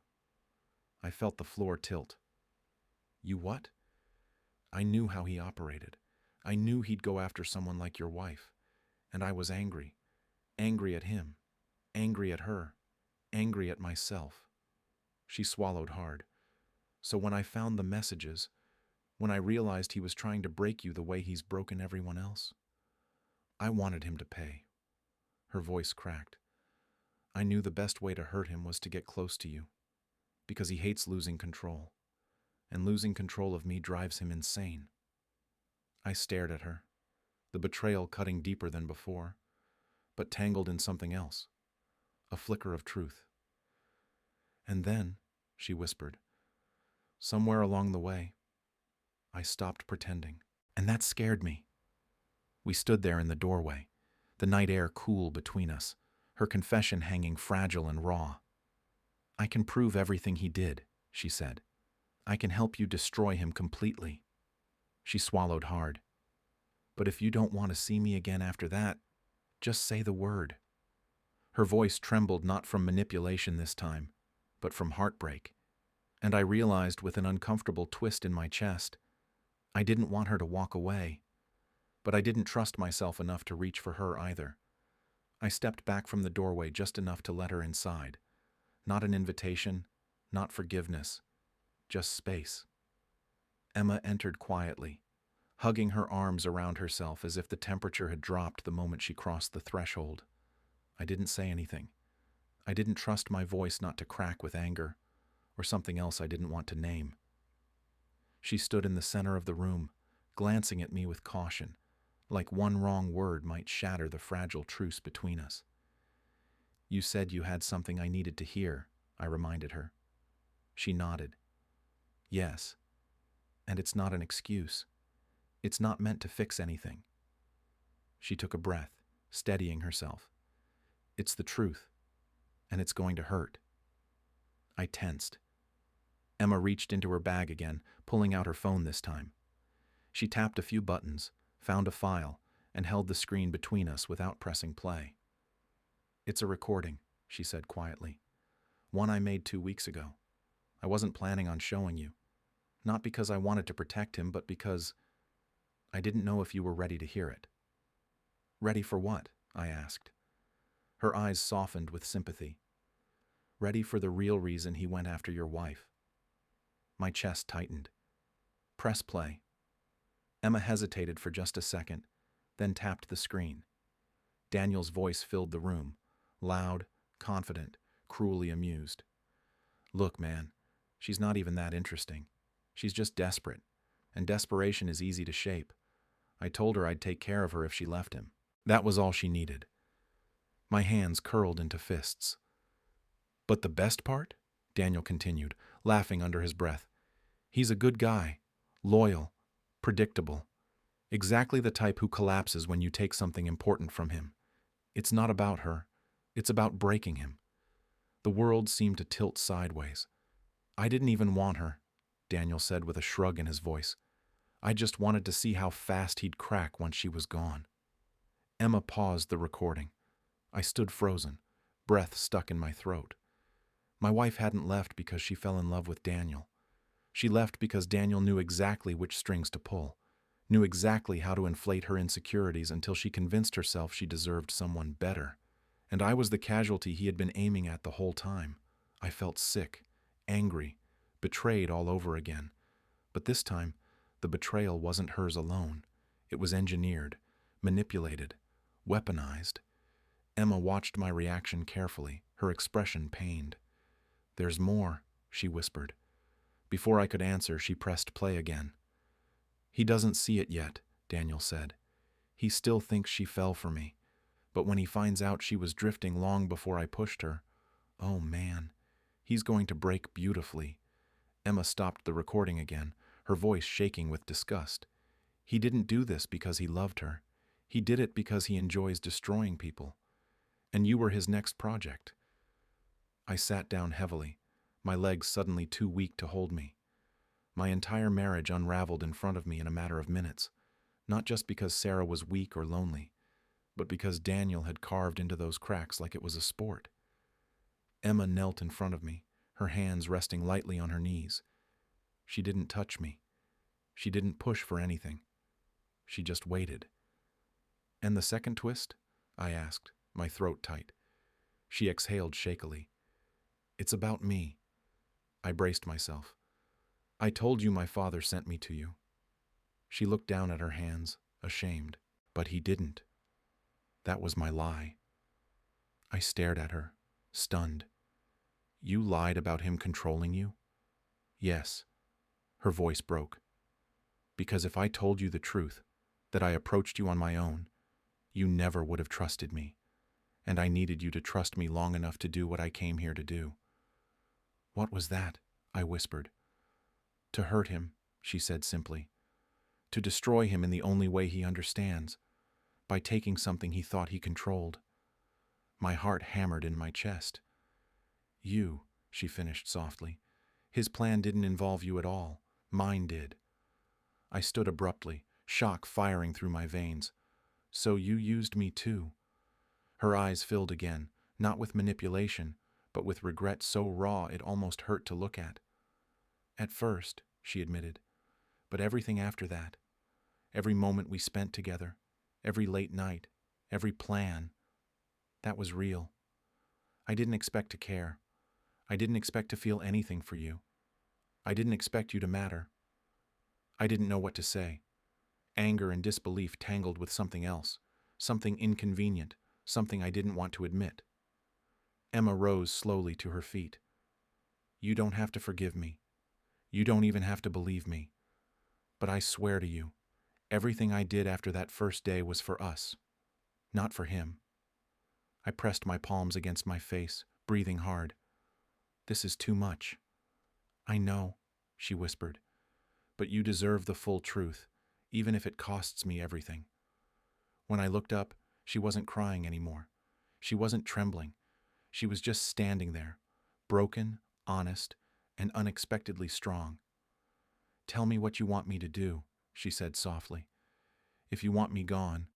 I felt the floor tilt. You what? I knew how he operated. I knew he'd go after someone like your wife. And I was angry. Angry at him. Angry at her. Angry at myself. She swallowed hard. So when I found the messages, when I realized he was trying to break you the way he's broken everyone else, I wanted him to pay. Her voice cracked. I knew the best way to hurt him was to get close to you, because he hates losing control, and losing control of me drives him insane. I stared at her, the betrayal cutting deeper than before, but tangled in something else, a flicker of truth. And then, she whispered, Somewhere along the way, I stopped pretending. And that scared me. We stood there in the doorway, the night air cool between us, her confession hanging fragile and raw. "I can prove everything he did," she said. "I can help you destroy him completely." She swallowed hard. "But if you don't want to see me again after that, just say the word." Her voice trembled not from manipulation this time, but from heartbreak. And I realized with an uncomfortable twist in my chest, I didn't want her to walk away. But I didn't trust myself enough to reach for her either. I stepped back from the doorway just enough to let her inside. Not an invitation, not forgiveness, just space. Emma entered quietly, hugging her arms around herself as if the temperature had dropped the moment she crossed the threshold. I didn't say anything. I didn't trust my voice not to crack with anger, or something else I didn't want to name. She stood in the center of the room, glancing at me with caution, like one wrong word might shatter the fragile truce between us. "You said you had something I needed to hear," I reminded her. She nodded. "Yes. And it's not an excuse. It's not meant to fix anything." She took a breath, steadying herself. "It's the truth, and it's going to hurt." I tensed. Emma reached into her bag again, pulling out her phone this time. She tapped a few buttons, found a file, and held the screen between us without pressing play. "It's a recording," she said quietly. "One I made 2 weeks ago. I wasn't planning on showing you. Not because I wanted to protect him, but because I didn't know if you were ready to hear it." "Ready for what?" I asked. Her eyes softened with sympathy. "Ready for the real reason he went after your wife." My chest tightened. "Press play." Emma hesitated for just a second, then tapped the screen. Daniel's voice filled the room, loud, confident, cruelly amused. "Look, man, she's not even that interesting. She's just desperate, and desperation is easy to shape. I told her I'd take care of her if she left him. That was all she needed." My hands curled into fists. "But the best part?" Daniel continued, laughing under his breath. "He's a good guy, loyal, predictable. Exactly the type who collapses when you take something important from him. It's not about her. It's about breaking him." The world seemed to tilt sideways. "I didn't even want her," Daniel said with a shrug in his voice. "I just wanted to see how fast he'd crack once she was gone." Emma paused the recording. I stood frozen, breath stuck in my throat. My wife hadn't left because she fell in love with Daniel. She left because Daniel knew exactly which strings to pull, knew exactly how to inflate her insecurities until she convinced herself she deserved someone better. And I was the casualty he had been aiming at the whole time. I felt sick, angry, betrayed all over again. But this time, the betrayal wasn't hers alone. It was engineered, manipulated, weaponized. Emma watched my reaction carefully, her expression pained. "There's more," she whispered. Before I could answer, she pressed play again. "He doesn't see it yet," Daniel said. "He still thinks she fell for me. But when he finds out she was drifting long before I pushed her, oh man, he's going to break beautifully." Emma stopped the recording again, her voice shaking with disgust. "He didn't do this because he loved her. He did it because he enjoys destroying people. And you were his next project." I sat down heavily, my legs suddenly too weak to hold me. My entire marriage unraveled in front of me in a matter of minutes, not just because Sarah was weak or lonely, but because Daniel had carved into those cracks like it was a sport. Emma knelt in front of me, her hands resting lightly on her knees. She didn't touch me. She didn't push for anything. She just waited. "And the second twist?" I asked, my throat tight. She exhaled shakily. "It's about me." I braced myself. "I told you my father sent me to you." She looked down at her hands, ashamed. "But he didn't." That was my lie. I stared at her, stunned. "You lied about him controlling you?" "Yes." Her voice broke. "Because if I told you the truth, that I approached you on my own, you never would have trusted me. And I needed you to trust me long enough to do what I came here to do." "What was that?" I whispered. To hurt him, she said simply. To destroy him in the only way he understands, by taking something he thought he controlled. My heart hammered in my chest. You, she finished softly. His plan didn't involve you at all. Mine did. I stood abruptly, shock firing through my veins. So you used me too. Her eyes filled again, not with manipulation, but with regret so raw it almost hurt to look at. At first, she admitted, but everything after that, every moment we spent together, every late night, every plan, that was real. I didn't expect to care. I didn't expect to feel anything for you. I didn't expect you to matter. I didn't know what to say. Anger and disbelief tangled with something else, something inconvenient, something I didn't want to admit. Emma rose slowly to her feet. You don't have to forgive me. You don't even have to believe me. But I swear to you, everything I did after that first day was for us, not for him. I pressed my palms against my face, breathing hard. This is too much. I know, she whispered, but you deserve the full truth, even if it costs me everything. When I looked up, she wasn't crying anymore. She wasn't trembling. She was just standing there, broken, honest, and unexpectedly strong. Tell me what you want me to do, she said softly. If you want me gone,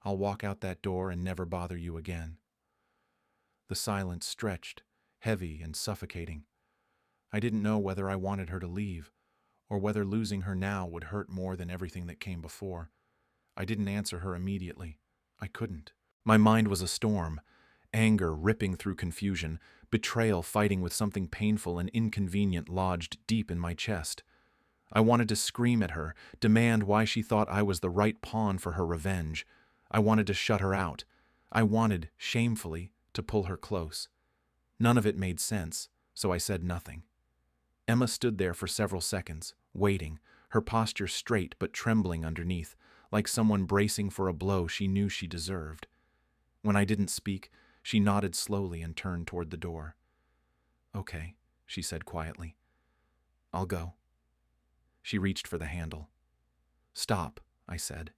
I'll walk out that door and never bother you again. The silence stretched, heavy and suffocating. I didn't know whether I wanted her to leave, or whether losing her now would hurt more than everything that came before. I didn't answer her immediately. I couldn't. My mind was a storm, anger ripping through confusion, betrayal fighting with something painful and inconvenient lodged deep in my chest. I wanted to scream at her, demand why she thought I was the right pawn for her revenge. I wanted to shut her out. I wanted, shamefully, to pull her close. None of it made sense, so I said nothing. Emma stood there for several seconds, waiting, her posture straight but trembling underneath, like someone bracing for a blow she knew she deserved. When I didn't speak, she nodded slowly and turned toward the door. Okay, she said quietly. I'll go. She reached for the handle. Stop, I said.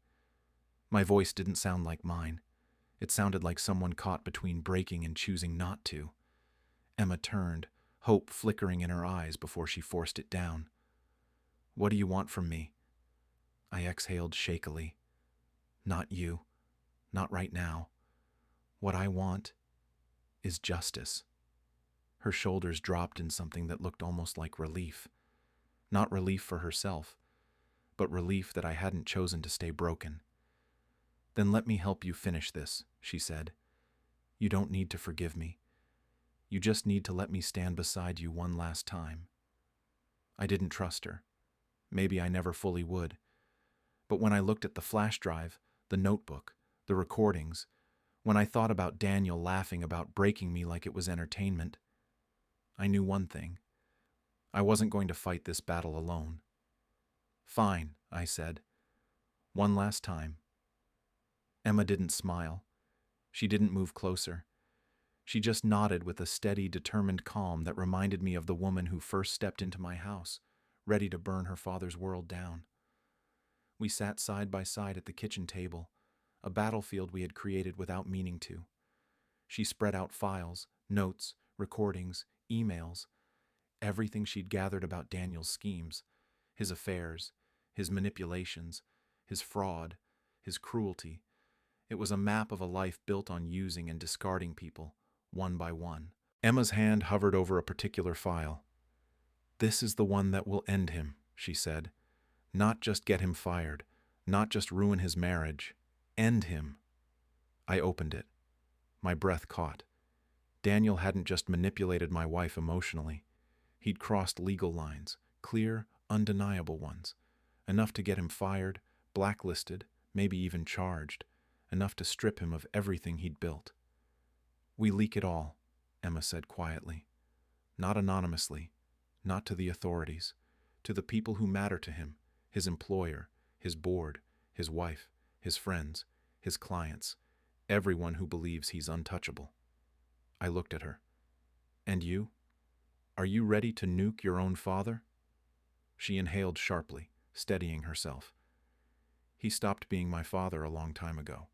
My voice didn't sound like mine. It sounded like someone caught between breaking and choosing not to. Emma turned, hope flickering in her eyes before she forced it down. What do you want from me? I exhaled shakily. Not you. Not right now. What I want is justice. Her shoulders dropped in something that looked almost like relief. Not relief for herself, but relief that I hadn't chosen to stay broken. Then let me help you finish this, she said. You don't need to forgive me. You just need to let me stand beside you one last time. I didn't trust her. Maybe I never fully would. But when I looked at the flash drive, the notebook, the recordings, when I thought about Daniel laughing about breaking me like it was entertainment, I knew one thing. I wasn't going to fight this battle alone. Fine, I said. One last time. Emma didn't smile. She didn't move closer. She just nodded with a steady, determined calm that reminded me of the woman who first stepped into my house, ready to burn her father's world down. We sat side by side at the kitchen table, a battlefield we had created without meaning to. She spread out files, notes, recordings, emails, everything she'd gathered about Daniel's schemes, his affairs, his manipulations, his fraud, his cruelty. It was a map of a life built on using and discarding people, one by one. Emma's hand hovered over a particular file. This is the one that will end him, she said. Not just get him fired, not just ruin his marriage. End him. I opened it. My breath caught. Daniel hadn't just manipulated my wife emotionally. He'd crossed legal lines, clear, undeniable ones. Enough to get him fired, blacklisted, maybe even charged. Enough to strip him of everything he'd built. We leak it all, Emma said quietly. Not anonymously, not to the authorities, to the people who matter to him, his employer, his board, his wife, his friends, his clients, everyone who believes he's untouchable. I looked at her. And you? Are you ready to nuke your own father? She inhaled sharply, steadying herself. He stopped being my father a long time ago.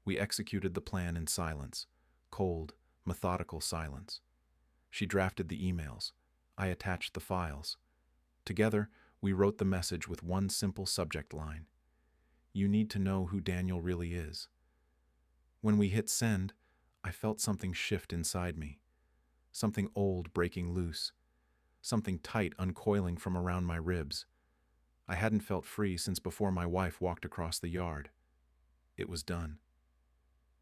We executed the plan in silence, cold, methodical silence. She drafted the emails. I attached the files. Together, we wrote the message with one simple subject line. You need to know who Daniel really is. When we hit send, I felt something shift inside me. Something old breaking loose. Something tight uncoiling from around my ribs. I hadn't felt free since before my wife walked across the yard. It was done.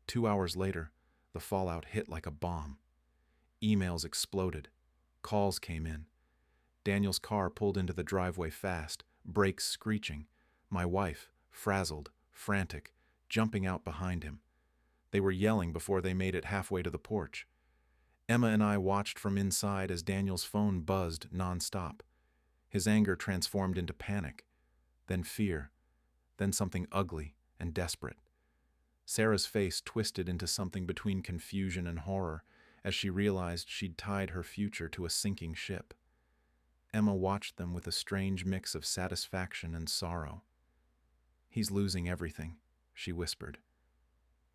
2 hours later, the fallout hit like a bomb. Emails exploded. Calls came in. Daniel's car pulled into the driveway fast, brakes screeching. My wife, frazzled, frantic, jumping out behind him. They were yelling before they made it halfway to the porch. Emma and I watched from inside as Daniel's phone buzzed nonstop. His anger transformed into panic, then fear, then something ugly and desperate. Sarah's face twisted into something between confusion and horror as she realized she'd tied her future to a sinking ship. Emma watched them with a strange mix of satisfaction and sorrow. He's losing everything, she whispered.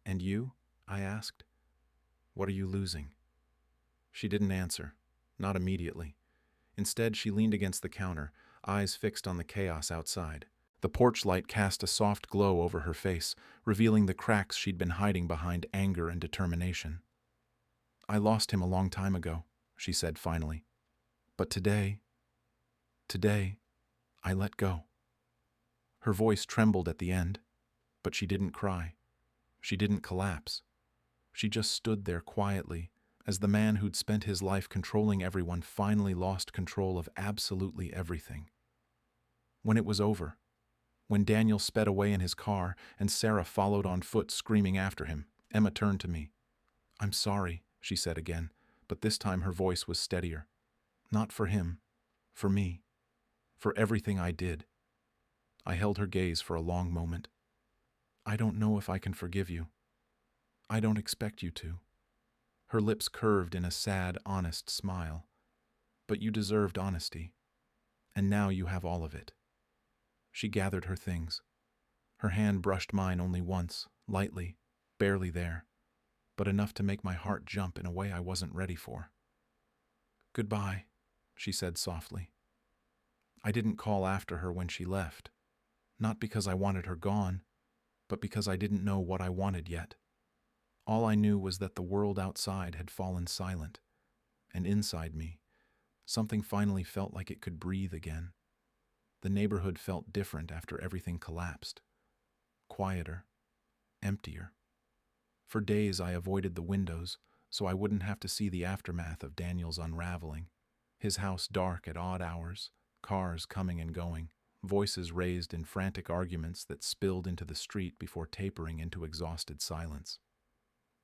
And you? I asked. What are you losing? She didn't answer, not immediately. Instead, she leaned against the counter, eyes fixed on the chaos outside. The porch light cast a soft glow over her face, revealing the cracks she'd been hiding behind anger and determination. I lost him a long time ago, she said finally. But today, I let go. Her voice trembled at the end, but she didn't cry. She didn't collapse. She just stood there quietly, as the man who'd spent his life controlling everyone finally lost control of absolutely everything. When it was over, when Daniel sped away in his car and Sarah followed on foot screaming after him, Emma turned to me. I'm sorry, she said again, but this time her voice was steadier. Not for him, for me, for everything I did. I held her gaze for a long moment. I don't know if I can forgive you. I don't expect you to. Her lips curved in a sad, honest smile. But you deserved honesty, and now you have all of it. She gathered her things. Her hand brushed mine only once, lightly, barely there, but enough to make my heart jump in a way I wasn't ready for. Goodbye, she said softly. I didn't call after her when she left, not because I wanted her gone, but because I didn't know what I wanted yet. All I knew was that the world outside had fallen silent, and inside me, something finally felt like it could breathe again. The neighborhood felt different after everything collapsed. Quieter, emptier. For days I avoided the windows so I wouldn't have to see the aftermath of Daniel's unraveling. His house dark at odd hours, cars coming and going, voices raised in frantic arguments that spilled into the street before tapering into exhausted silence.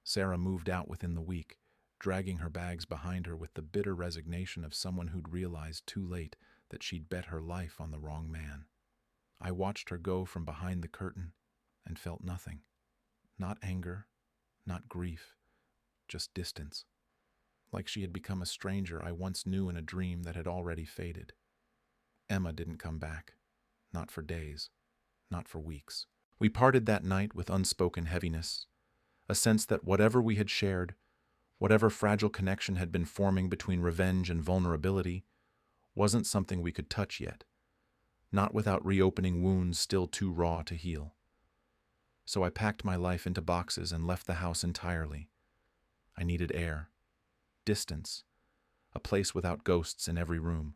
Sarah moved out within the week, dragging her bags behind her with the bitter resignation of someone who'd realized too late that she'd bet her life on the wrong man. I watched her go from behind the curtain and felt nothing. Not anger, not grief, just distance. Like she had become a stranger I once knew in a dream that had already faded. Emma didn't come back. Not for days. Not for weeks. We parted that night with unspoken heaviness. A sense that whatever we had shared, whatever fragile connection had been forming between revenge and vulnerability, wasn't something we could touch yet, not without reopening wounds still too raw to heal. So I packed my life into boxes and left the house entirely. I needed air, distance, a place without ghosts in every room.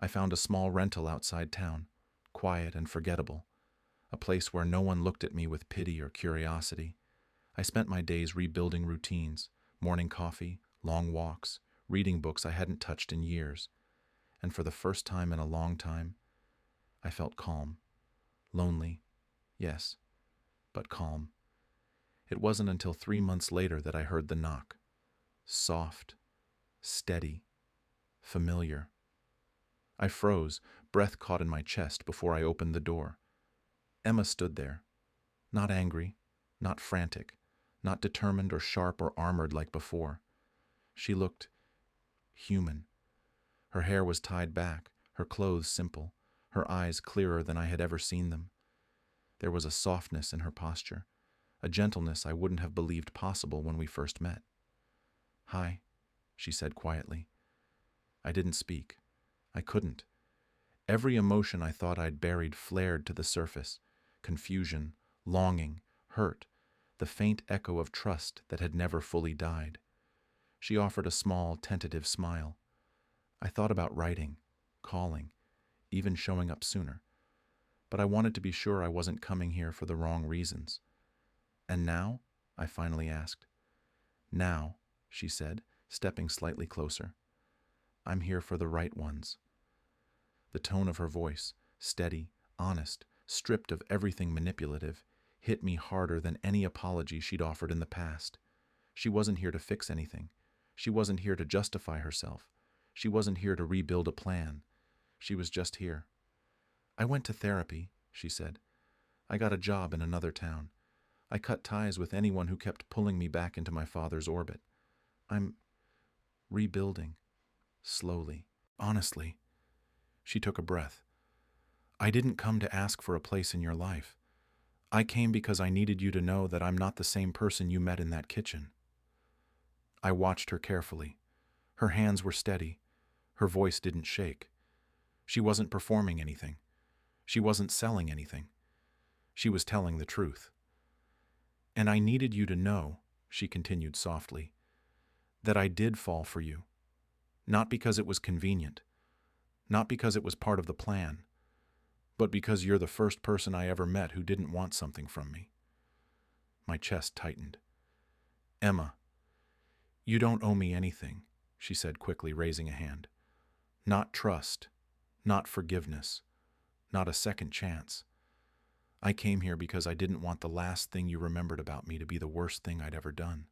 I found a small rental outside town, quiet and forgettable, a place where no one looked at me with pity or curiosity. I spent my days rebuilding routines, morning coffee, long walks, reading books I hadn't touched in years. And for the first time in a long time, I felt calm. Lonely, yes, but calm. It wasn't until 3 months later that I heard the knock. Soft, steady, familiar. I froze, breath caught in my chest before I opened the door. Emma stood there, not angry, not frantic, not determined or sharp or armored like before. She looked human. Her hair was tied back, her clothes simple, her eyes clearer than I had ever seen them. There was a softness in her posture, a gentleness I wouldn't have believed possible when we first met. "Hi," she said quietly. I didn't speak. I couldn't. Every emotion I thought I'd buried flared to the surface: confusion, longing, hurt, the faint echo of trust that had never fully died. She offered a small, tentative smile. I thought about writing, calling, even showing up sooner. But I wanted to be sure I wasn't coming here for the wrong reasons. "And now?" I finally asked. "Now," she said, stepping slightly closer, "I'm here for the right ones." The tone of her voice, steady, honest, stripped of everything manipulative, hit me harder than any apology she'd offered in the past. She wasn't here to fix anything. She wasn't here to justify herself. She wasn't here to rebuild a plan. She was just here. "I went to therapy," she said. "I got a job in another town. I cut ties with anyone who kept pulling me back into my father's orbit. I'm rebuilding, slowly. Honestly." She took a breath. "I didn't come to ask for a place in your life. I came because I needed you to know that I'm not the same person you met in that kitchen." I watched her carefully. Her hands were steady. Her voice didn't shake. She wasn't performing anything. She wasn't selling anything. She was telling the truth. "And I needed you to know," she continued softly, "that I did fall for you. Not because it was convenient. Not because it was part of the plan. But because you're the first person I ever met who didn't want something from me." My chest tightened. "Emma, you don't owe me anything," she said quickly, raising a hand. "Not trust. Not forgiveness. Not a second chance. I came here because I didn't want the last thing you remembered about me to be the worst thing I'd ever done."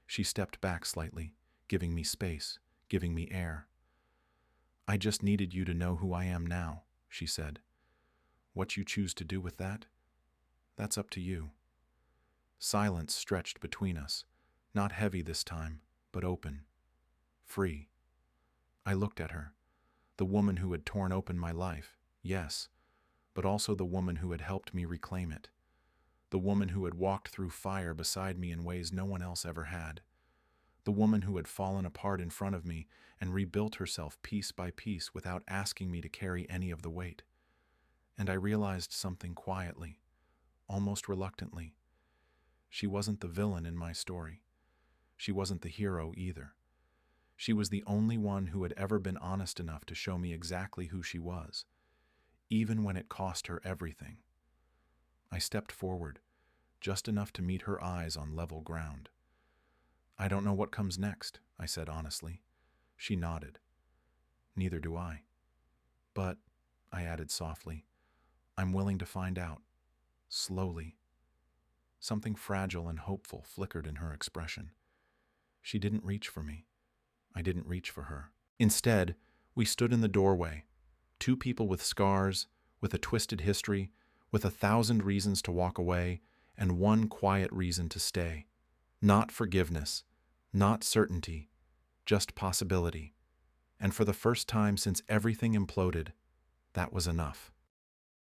She stepped back slightly, giving me space, giving me air. "I just needed you to know who I am now," she said. "What you choose to do with that, that's up to you." Silence stretched between us, not heavy this time, but open, free. I looked at her, the woman who had torn open my life, yes, but also the woman who had helped me reclaim it. The woman who had walked through fire beside me in ways no one else ever had. The woman who had fallen apart in front of me and rebuilt herself piece by piece without asking me to carry any of the weight. And I realized something quietly, almost reluctantly. She wasn't the villain in my story. She wasn't the hero either. She was the only one who had ever been honest enough to show me exactly who she was, even when it cost her everything. I stepped forward, just enough to meet her eyes on level ground. "I don't know what comes next," I said honestly. She nodded. "Neither do I. But," I added softly, "I'm willing to find out. Slowly." Something fragile and hopeful flickered in her expression. She didn't reach for me. I didn't reach for her. Instead, we stood in the doorway, two people with scars, with a twisted history, with 1,000 reasons to walk away, and one quiet reason to stay. Not forgiveness, not certainty, just possibility. And for the first time since everything imploded, that was enough.